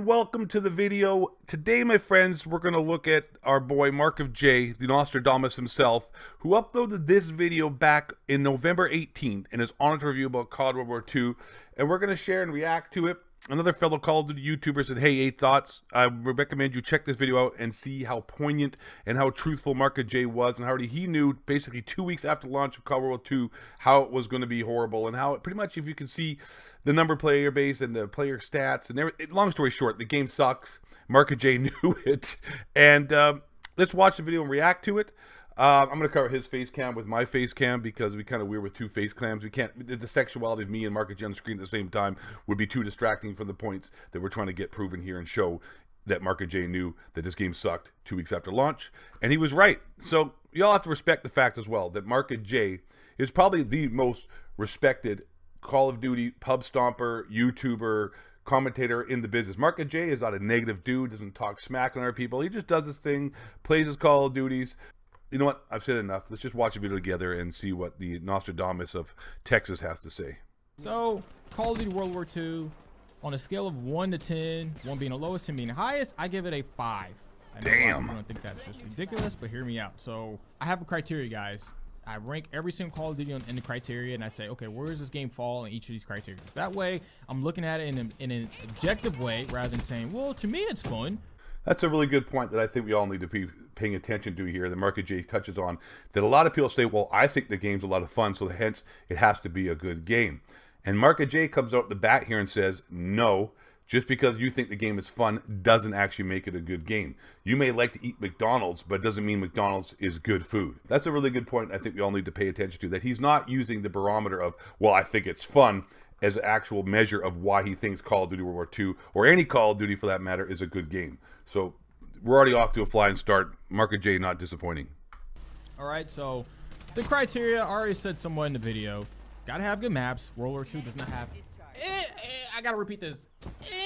Welcome to the video. Today, my friends, we're going to look at our boy MarkOfJ, the Nostradamus himself, who uploaded this video back in November 18th and is on to review about COD WW2, and we're going to share and react to it. Another fellow Call of Duty YouTuber said, hey, 8 thoughts. I would recommend you check this video out and see how poignant and how truthful MarkOfJ was, and how he knew basically 2 weeks after the launch of COD WW2 how it was going to be horrible, and how it, pretty much, if you can see the number player base and the player stats and everything. Long story short, the game sucks. MarkOfJ knew it, and let's watch the video and react to it. I'm going to cover his face cam with my face cam because we kind of weird with two face cams. We can't, the sexuality of me and MarkOfJ on the screen at the same time would be too distracting from the points that we're trying to get proven here and show that MarkOfJ knew that this game sucked 2 weeks after launch. And he was right. So y'all have to respect the fact as well that MarkOfJ is probably the most respected Call of Duty pub stomper, YouTuber, commentator in the business. MarkOfJ is not a negative dude, doesn't talk smack on other people. He just does his thing, plays his Call of Duties. You know what? I've said enough. Let's just watch a video together and see what the Nostradamus of Texas has to say. So, Call of Duty World War II, on a scale of 1 to 10, 1 being the lowest, 10 being the highest, I give it a 5. I know Damn. I don't think that's just ridiculous, but hear me out. So, I have a criteria, guys. I rank every single Call of Duty in the criteria, and I say, okay, where does this game fall in each of these criteria? So that way, I'm looking at it in an objective way, rather than saying, well, to me, it's fun. That's a really good point that I think we all need to be paying attention to here, that MarkOfJ touches on, that a lot of people say, well, I think the game's a lot of fun, so hence it has to be a good game. And MarkOfJ comes out the bat here and says, no, just because you think the game is fun doesn't actually make it a good game. You may like to eat McDonald's, but it doesn't mean McDonald's is good food. That's a really good point I think we all need to pay attention to, that he's not using the barometer of, well, I think it's fun, as an actual measure of why he thinks Call of Duty World War II, or any Call of Duty for that matter, is a good game. So we're already off to a flying start. MarkOfJ not disappointing. All right, so the criteria, I already said somewhat in the video. Gotta have good maps. World War II does not have, I gotta repeat this,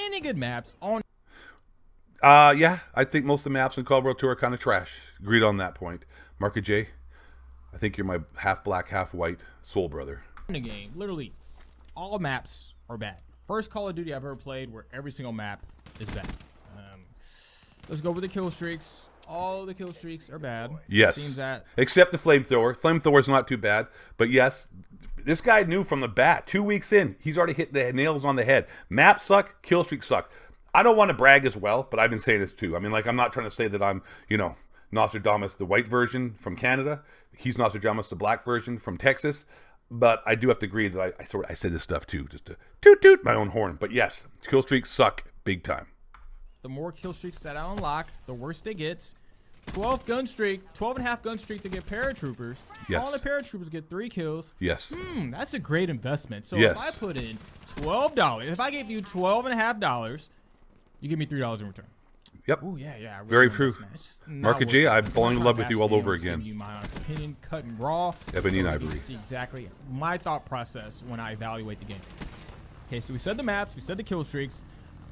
any good maps on. Yeah, I think most of the maps in Call of Duty World II are kind of trash. Agreed on that point. MarkOfJ, I think you're my half black, half white soul brother. In the game, literally, all maps are bad. First Call of Duty I've ever played where every single map is bad. Let's go with the kill streaks. All the kill streaks are bad. Yes. It seems that, except the flamethrower. Flamethrower's not too bad. But yes, this guy knew from the bat. 2 weeks in, he's already hit the nails on the head. Maps suck. Kill streaks suck. I don't want to brag as well, but I've been saying this too. I mean, like, I'm not trying to say that I'm, you know, Nostradamus, the white version from Canada. He's Nostradamus, the black version from Texas. But I do have to agree that I said this stuff too, just to toot my own horn. But yes, kill streaks suck big time. the more kill streaks that I unlock, the worse it gets. 12 gun streak, 12 and a half gun streak to get paratroopers. Yes. All the paratroopers get 3 kills. Yes. That's a great investment. So yes. if I put in $12, if I gave you $12.50, you give me $3 in return. Yep. Ooh, yeah, yeah. Very true. MarkOfJ, I'm falling in love with you all over again. You my honest opinion, cut and raw. Ebony and Ivory. See exactly my thought process when I evaluate the game. Okay, so we said the maps, we said the kill streaks.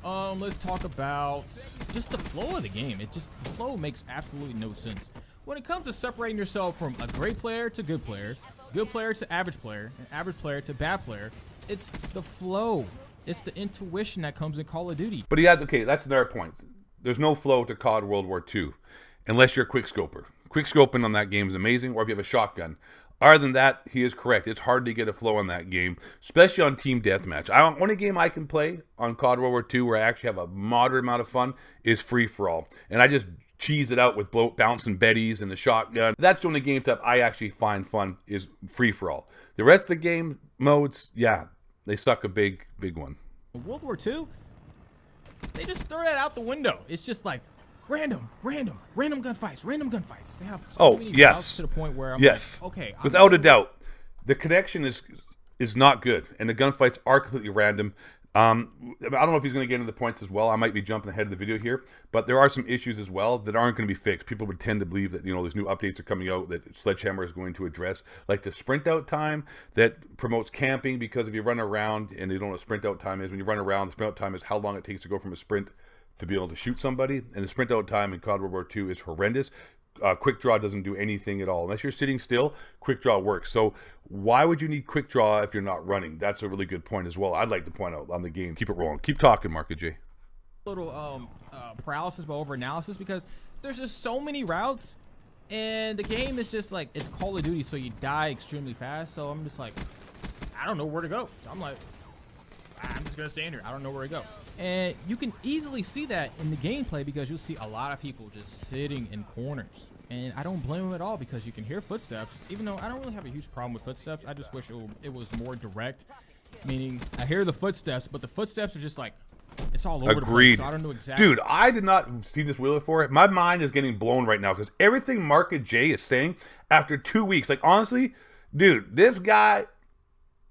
Let's talk about just the flow of the game. The flow makes absolutely no sense. When it comes to separating yourself from a great player to good player to average player, and average player to bad player, it's the flow. It's the intuition that comes in Call of Duty. But he had, okay, that's another point. There's no flow to COD World War II unless you're a quick scoper. Quick scoping on that game is amazing, or if you have a shotgun. Other than that, he is correct. It's hard to get a flow on that game, especially on Team Deathmatch. Only game I can play on COD World War II where I actually have a moderate amount of fun is free-for-all. And I just cheese it out with bouncing Bettys and the shotgun. That's the only game type I actually find fun is free-for-all. The rest of the game modes, yeah, they suck a big one. World War II, they just throw that out the window. It's just like random gunfights. They have so many routes to the point where I'm like, okay, without a doubt, the connection is not good, and the gunfights are completely random. I don't know if he's going to get into the points as well. I might be jumping ahead of the video here, but there are some issues as well that aren't going to be fixed. People would tend to believe that, you know, there's new updates are coming out that Sledgehammer is going to address, like the sprint out time that promotes camping, because if you run around, and you don't know what sprint out time is, when you run around, the sprint out time is how long it takes to go from a sprint to be able to shoot somebody, and the sprint out time in COD World War II is horrendous. Quick draw doesn't do anything at all. Unless you're sitting still, quick draw works. So why would you need quick draw if you're not running? That's a really good point as well. I'd like to point out on the game. Keep it rolling. Keep talking, MarkOfJ. little paralysis by over analysis, because there's just so many routes, and the game is just like, it's Call of Duty, so you die extremely fast. So I'm just like, I don't know where to go. So I'm like, I'm just gonna stand here. I don't know where to go. And you can easily see that in the gameplay, because you'll see a lot of people just sitting in corners. And I don't blame them at all, because you can hear footsteps. Even though I don't really have a huge problem with footsteps, I just wish it was more direct. Meaning, I hear the footsteps, but the footsteps are just like, it's all over the place. So I don't know exactly. Dude, I did not see this wheeler for it. My mind is getting blown right now, because everything MarkOfJ is saying after 2 weeks, like, honestly, dude, this guy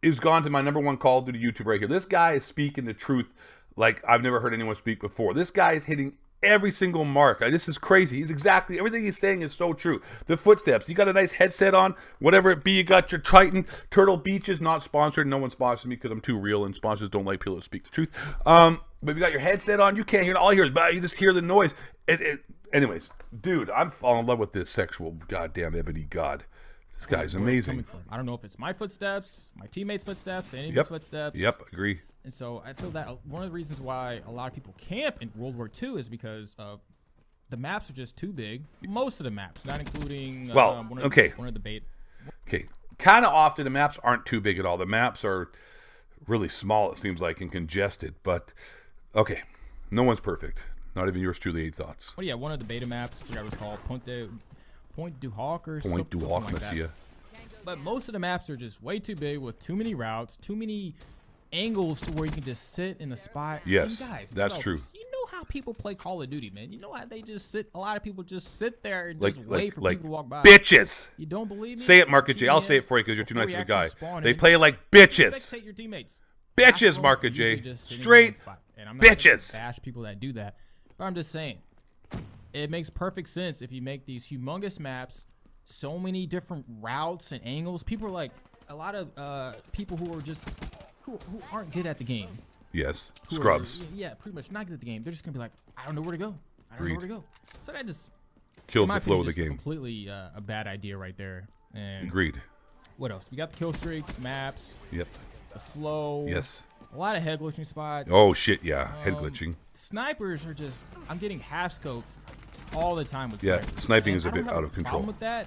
is gone to my #1 Call of Duty YouTube right here. This guy is speaking the truth like I've never heard anyone speak before. This guy is hitting every single mark. This is crazy. He's exactly, everything he's saying is so true. The footsteps, you got a nice headset on, whatever it be, you got your Triton. Turtle Beach is not sponsored. No one sponsors me because I'm too real, and sponsors don't like people to speak the truth. But if you got your headset on, you can't hear it. All you hear is, you just hear the noise. Anyways, dude, I'm falling in love with this sexual goddamn ebony god. This guy's amazing. I don't know if it's my footsteps, my teammates' footsteps, anybody's footsteps. Yep, agree. And so I feel that one of the reasons why a lot of people camp in World War II is because the maps are just too big. Most of the maps, not including one of the bait. Okay, kind of often the maps aren't too big at all. The maps are really small, it seems like, and congested. But okay, no one's perfect. Not even yours truly. 8 thoughts. Well, yeah, one of the beta maps, I forgot what it's called, Point du Hoc or Point du Hoc, like that. But most of the maps are just way too big, with too many routes, too many angles to where you can just sit in a spot. Yes, and guys, that's true. You know how people play Call of Duty, man. You know how they just sit. A lot of people just sit there and just wait for people to walk by. Bitches. You don't believe me? Say it, MarkOfJ. I'll say it for you because you're too nice of a guy. They play like bitches. Spectate your teammates. Bitches, MarkOfJ. Straight and I'm not bitches. Gonna bash people that do that, but I'm just saying, it makes perfect sense if you make these humongous maps, so many different routes and angles. People are like, a lot of people who are just who aren't good at the game. Yes, scrubs. Yeah, pretty much not good at the game. They're just gonna be like, I don't know where to go. I don't know where to go. So that just kills the flow of the game. Completely a bad idea right there. And agreed. What else? We got the kill streaks, maps. Yep. The flow. Yes. A lot of head glitching spots. Oh shit, yeah, head glitching. Snipers are just, I'm getting half scoped all the time with snipers. Yeah, sniping is a bit out of control. With that,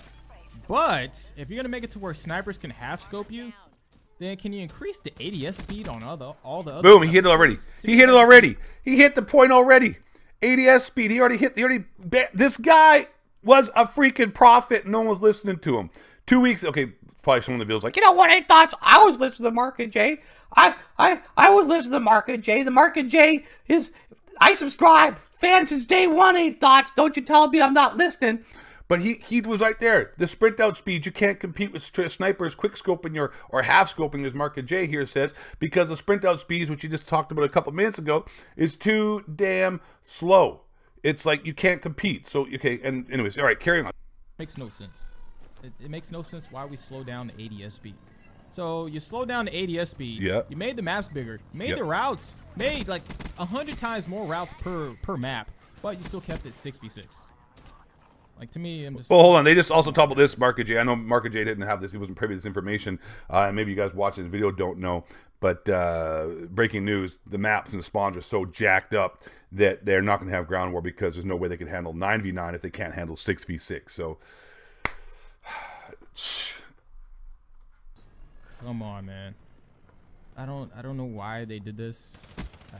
but if you're gonna make it to where snipers can half scope you, then can you increase the ADS speed on all the other? Boom! He hit it already. He hit it already. He hit the point already. ADS speed. He already hit. This guy was a freaking prophet. No one was listening to him. 2 weeks. Okay, probably someone in the video's like, you know what? 8 thoughts. I was listening to MarkOfJ. I was listening to MarkOfJ. The MarkOfJ is. I subscribe. Fan since day 1. 8 thoughts. Don't you tell me I'm not listening. But he was right there. The sprint out speed, you can't compete with snipers quick scoping or half scoping, as MarkOfJ here says, because the sprint out speeds, which you just talked about a couple minutes ago, is too damn slow. It's like you can't compete. So okay, and anyways, all right, carrying on. Makes no sense. It makes no sense why we slow down the ADS speed. So you slow down the ADS speed. Yeah. You made the maps bigger. Made the routes. Made like 100 times more routes per map, but you still kept it 6v6. Like, to me, I'm just... Well, hold on. They just also talked about this, MarkOfJ. I know MarkOfJ didn't have this. He wasn't privy to this information. And maybe you guys watching this video don't know. But breaking news, the maps and the spawns are so jacked up that they're not going to have ground war because there's no way they can handle 9v9 if they can't handle 6v6. So... Come on, man. I don't know why they did this.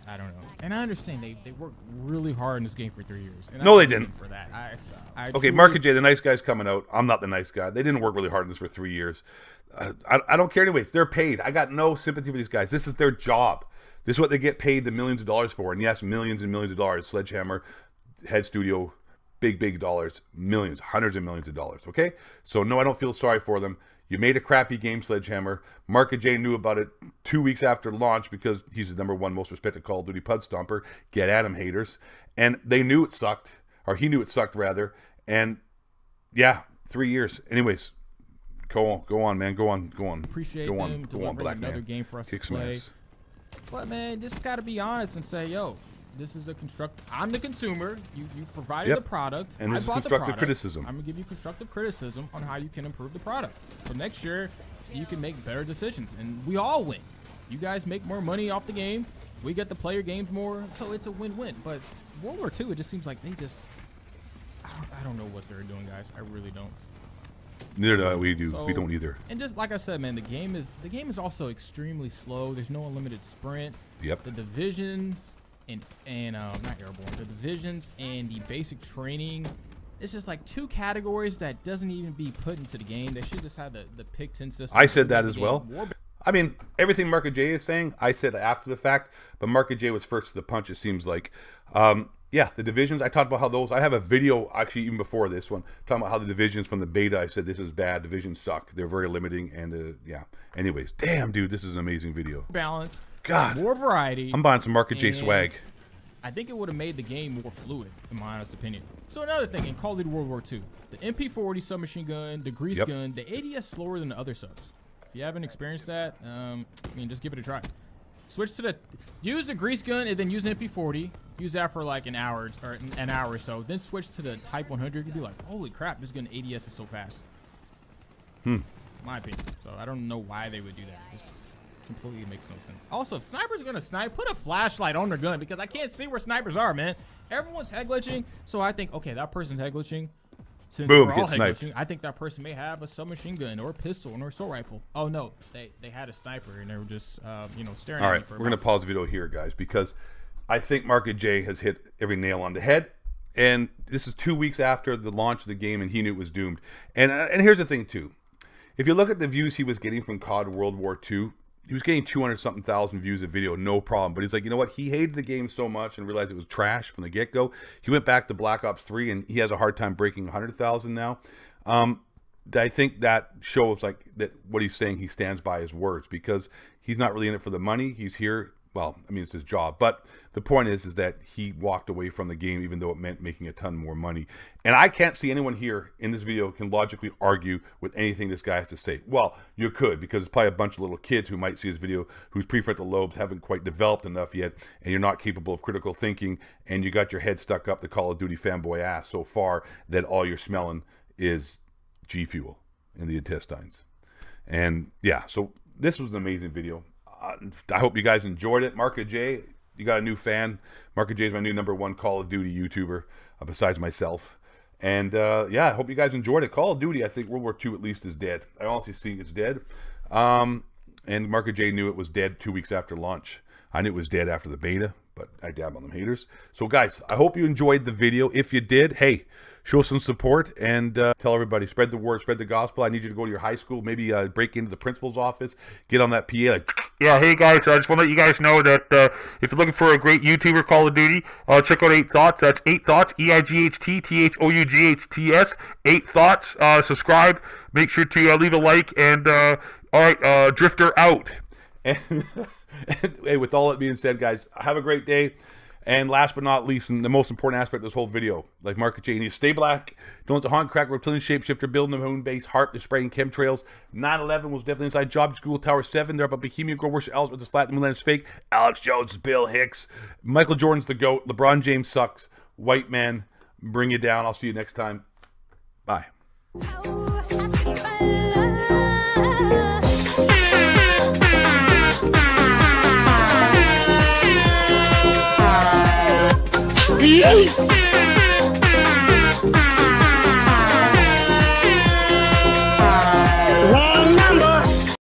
I don't know. And I understand they worked really hard in this game for 3 years. And no, they didn't. For that. Okay, MarkOfJ, the nice guy's coming out. I'm not the nice guy. They didn't work really hard on this for 3 years. I don't care anyways. They're paid. I got no sympathy for these guys. This is their job. This is what they get paid the millions of dollars for. And yes, millions and millions of dollars. Sledgehammer, Head Studio, big dollars. Millions, hundreds of millions of dollars. Okay? So no, I don't feel sorry for them. You made a crappy game, Sledgehammer. MarkOfJ knew about it 2 weeks after launch because he's the #1 most respected Call of Duty pud stomper. Get at him, haters. And they knew it sucked, or he knew it sucked rather. And yeah, 3 years. Anyways, go on, man. Go on. Appreciate go them delivering black another man. game for us Kick to play. ass. But man, just gotta be honest and say, yo, this is the I'm the consumer. You provided the product. And this is constructive criticism. I'm gonna give you constructive criticism on how you can improve the product. So next year, you can make better decisions, and we all win. You guys make more money off the game. We get to play your games more, so it's a win-win. But World War II, it just seems like they just, I don't know what they're doing, guys. I really don't. Neither do we do. So, we don't either. And just like I said, man, the game is also extremely slow. There's no unlimited sprint. Yep. The divisions and not airborne. The divisions and the basic training. It's just like two categories that doesn't even be put into the game. They should just have the pick 10 system. I said that as well. I mean, everything MarkOfJ is saying, I said after the fact, but MarkOfJ was first to the punch, it seems like. Yeah, the divisions, I talked about how those, I have a video actually even before this one, talking about how the divisions from the beta, I said this is bad, divisions suck, they're very limiting, and yeah. Anyways, damn dude, this is an amazing video. Balance, God, more variety. I'm buying some MarkOfJ swag. I think it would have made the game more fluid, in my honest opinion. So another thing, in Call of Duty World War II, the MP40 submachine gun, the grease gun, the ADS slower than the other subs. If you haven't experienced that, I mean, just give it a try. Switch to use the grease gun and then use MP40. Use that for like an hour or so. Then switch to the Type 100. You'd be like, holy crap, this gun ADS is so fast. My opinion. So I don't know why they would do that. It just completely makes no sense. Also, if snipers are gonna snipe, put a flashlight on their gun because I can't see where snipers are, man. Everyone's head glitching, so I think, okay, that person's head glitching. Since Boom, we're all get head sniped. glitching, I think that person may have a submachine gun or a pistol or a assault rifle. Oh no, they had a sniper and they were just you know, staring All at me right, for we're gonna pause the video here, guys, because I think MarkOfJ has hit every nail on the head. And this is 2 weeks after the launch of the game, and he knew it was doomed. And here's the thing too, if you look at the views he was getting from COD World War II, he was getting 200-something thousand views a video, no problem. But he's like, you know what? He hated the game so much and realized it was trash from the get-go. He went back to Black Ops 3, and he has a hard time breaking 100,000 now. I think that shows like that what he's saying. He stands by his words because he's not really in it for the money. He's here. Well, I mean, it's his job. But the point is that he walked away from the game even though it meant making a ton more money. And I can't see anyone here in this video can logically argue with anything this guy has to say. Well, you could, because there's probably a bunch of little kids who might see this video whose prefrontal lobes haven't quite developed enough yet, and you're not capable of critical thinking, and you got your head stuck up the Call of Duty fanboy ass so far that all you're smelling is G Fuel in the intestines. And yeah, so this was an amazing video. I hope you guys enjoyed it. MarkOfJ, you got a new fan. MarkOfJ is my new #1 Call of Duty YouTuber, besides myself. And yeah, I hope you guys enjoyed it. Call of Duty, I think World War II at least is dead. I honestly think it's dead. And MarkOfJ knew it was dead 2 weeks after launch. I knew it was dead after the beta, but I dab on them haters. So guys, I hope you enjoyed the video. If you did, hey, show some support and tell everybody, spread the word, spread the gospel. I need you to go to your high school, maybe break into the principal's office, get on that PA, like, yeah, hey guys, I just want to let you guys know that if you're looking for a great YouTuber Call of Duty, check out 8 Thoughts. That's 8 Thoughts, EIGHTTHOUGHTS, 8 Thoughts. Subscribe, make sure to leave a like, and all right, Drifter out. and hey, with all that being said, guys, have a great day. And last but not least, and the most important aspect of this whole video, like MarkOfJ, you need to stay black. Don't let the haunt crack reptilian shapeshifter building the moon base harp. They're spraying chemtrails. 9/11 was definitely inside job. School Tower 7. They're up a Bohemian Grove worship Alice with the flat. The moonland is fake. Alex Jones, Bill Hicks. Michael Jordan's the GOAT. LeBron James sucks. White man, bring you down. I'll see you next time. Bye. Yeah.